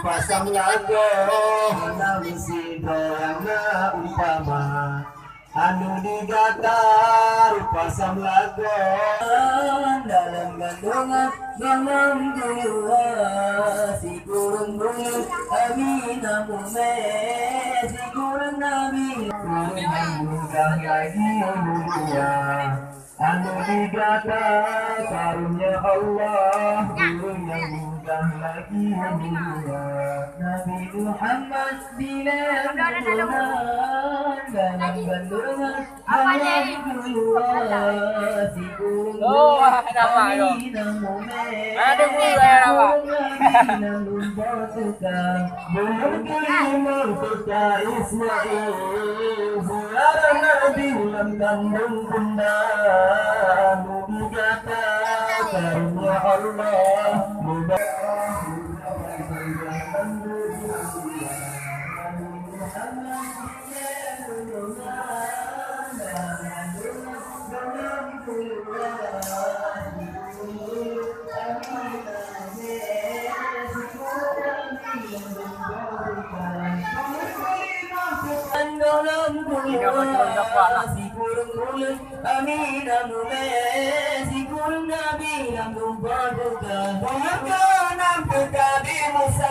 Pasang lago ng sidang na umpama anu digatar pasang lago dalam gandungan dalam jiwa si kurung bulu amina mume si kurung nabi kurung lagi mulia anu digatar karunia Allah kurung yang lagi mulia Nabi Muhammad bila Tuhan dalam kandungan dalam jiwa si kurung amina mume Ada mulai apa? belum kelima kita Ismail ziarah Nabi dalam kandung bunda Nabi kata karunia Allah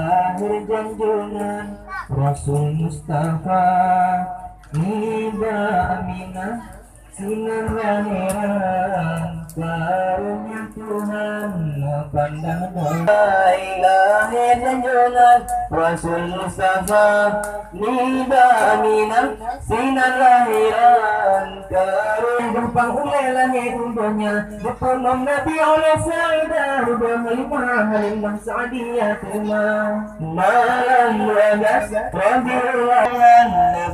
akhir junjungan Rasul Mustafa Iba Aminah sinar lahiran karunia Tuhan pandang doa lahir dan junjungan Rasul Mustafa Nida Aminah sinar lahiran karunia gampang ulai langit untuknya dipenuh Nabi oleh Sayyidah Halimah Sa'diyah malam 12 Rabiul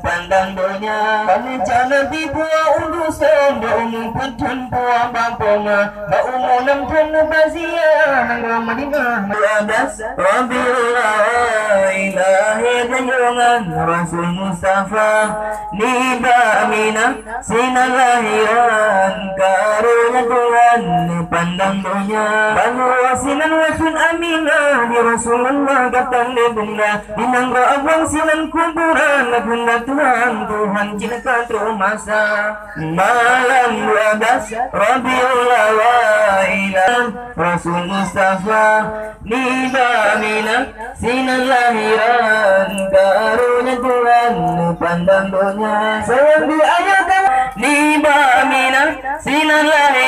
pandang dunia rencana dibuat undur sombong putun puang bamponga baumunan pun bazia nang Madinah 12 Rabiul ilahi junjungan Rasul Mustafa Nida Aminah sinar lahiran karunia Tuhan pandang dunia bahwa sinan wasun Aminah di Rasulullah katang di bunda dinangga abang sinan kuburan bunda Tuhan cinta terumasa malam 12 Rabiul Awal Rasul Mustafa Nida Aminah sinar lahiran karunia Tuhan pandang dunia sayang di ayat Nida Aminah sinar lahiran